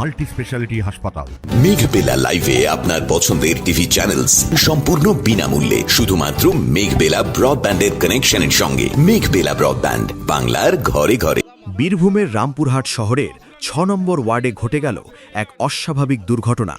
Multi speciality হাসপাতাল। মেঘবেলা লাইভে আপনার পছন্দের টিভি চ্যানেলস সম্পূর্ণ বিনামূল্যে, শুধুমাত্র মেঘবেলা ব্রডব্যান্ডের কানেকশনের সঙ্গে। মেঘবেলা ব্রডব্যান্ড, বাংলার ঘরে ঘরে। বীরভূমের রামপুরহাট শহরের ৬ নম্বর ওয়ার্ডে ঘটে গেল এক অস্বাভাবিক দুর্ঘটনা।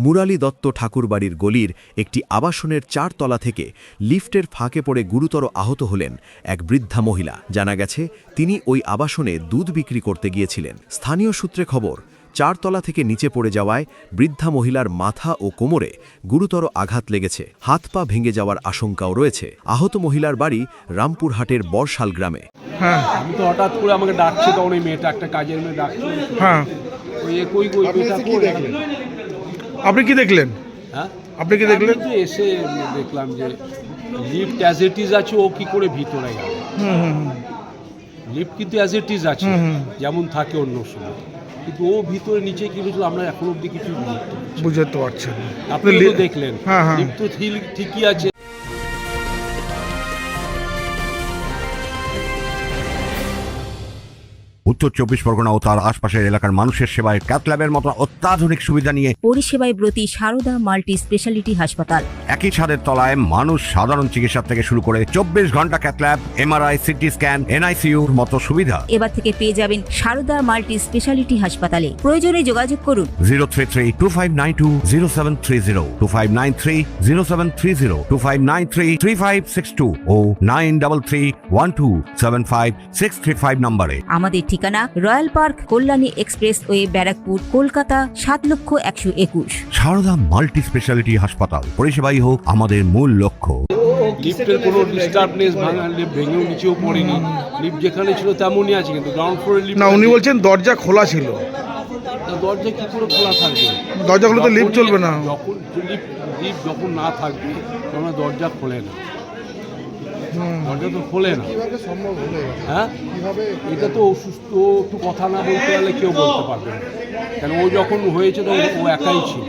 মুরালী দত্ত ঠাকুরবাড়ির গলির একটি আবাসনের ৪ তলা থেকে লিফটের ফাঁকে পড়ে গুরুতর আহত হলেন এক বৃদ্ধা মহিলা। জানা গেছে তিনি ওই আবাসনে দুধ বিক্রি করতে গিয়েছিলেন। স্থানীয় সূত্রে খবর, ৪ তলা থেকে নিচে পড়ে যাওয়ায় বৃদ্ধা মহিলার মাথা ও কোমরে গুরুতর আঘাত লেগেছে। হাত পা ভেঙে যাওয়ার আশঙ্কাও রয়েছে। আহত মহিলার বাড়ি রামপুরহাটের বরশাল গ্রামে। হ্যাঁ, আমি তো হঠাৎ করে আমাকে ডাকছে, তখন এই মেয়েটা একটা কাজের মেয়ে ডাকছে। হ্যাঁ, আপনি কি দেখলেন? হ্যাঁ, আপনি কি দেখলেন? আমি তো এসে দেখলাম যে লিফট অ্যাজ ইট ইজ আছে, ও কি করে ভিতরে গেল। লিফট কিন্তু অ্যাজ ইট ইজ আছে, যেমন থাকে অন্য সময়, কিন্তু ও ভিতরে নিচে কি হয়েছিল আমরা এখন অব্দি কিছু বুঝতে পারছেন। আপনি তো দেখলেন, লিফট তো ঠিকই আছে। উত্তর ২৪ পরগনা ও তার আশপাশের এলাকার মানুষের সেবায় ক্যাথ ল্যাবের মতো অত্যাধুনিক সুবিধা নিয়ে পরিষেবায় ব্রতী সারদা মাল্টি স্পেশালিটি হাসপাতাল। একই ছাদের তলায় মানুষ সাধারণ চিকিৎসা থেকে শুরু করে ২৪ ঘন্টা cath lab, MRI, CT scan, এনআইসিইউর মতো সুবিধা এবার থেকে পেয়ে যাবেন সারদা মাল্টি স্পেশালিটি হাসপাতালে। প্রয়োজনে যোগাযোগ করুন 033-2592-0730, 2593-0730, 2593-3562 ও 9331275635 নম্বরে। আমাদের ঠিকানা royal park, Kalyani express way, Barrackpore, Kolkata ৭,১২১। সারদা মাল্টি স্পেশালিটি হাসপাতাল, পরিষেবাই হোক আমাদের মূল লক্ষ্য। লিফটের কোনো ডিস্টার্বনেস, ভাঙা লিফট ভেঙেও নিচেও পড়েনি, লিফট যেখানে ছিল তেমনই আছে, কিন্তু গ্রাউন্ড ফ্লোরে লিফট না, উনি বলছেন দরজা খোলা ছিল। দরজা কি করে খোলা থাকবে? দরজা খুলে তো লিফট চলবে না। যখন লিফট যখন না থাকবে তখন দরজা খোলে না, দরজা তো খোলে না। হ্যাঁ, এটা তো অসুস্থ, একটু কথা না বলতে পারলে কেউ বলতে পারবে না, কেন ও যখন হয়েছে তো ও একাই ছিল,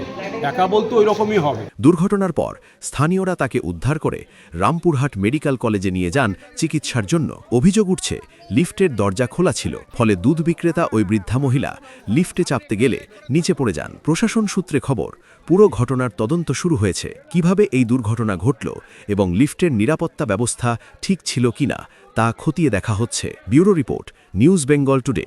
একা বলতে ওই রকমই হবে। দুর্ঘটনার পর স্থানীয়রা তাকে উদ্ধার করে রামপুরহাট মেডিকেল কলেজে নিয়ে যান চিকিৎসার জন্য। অভিযোগ উঠছে লিফটের দরজা খোলা ছিল, ফলে দুধ বিক্রেতা ওই বৃদ্ধা মহিলা লিফটে চাপতে গেলে নিচে পড়ে যান। প্রশাসন সূত্রে খবর, পুরো ঘটনার তদন্ত শুরু হয়েছে। কিভাবে এই দুর্ঘটনা ঘটল এবং লিফটের নিরাপত্তা ব্যবস্থা ঠিক ছিল কিনা তা খতিয়ে দেখা হচ্ছে। Bureau report, news Bengal today.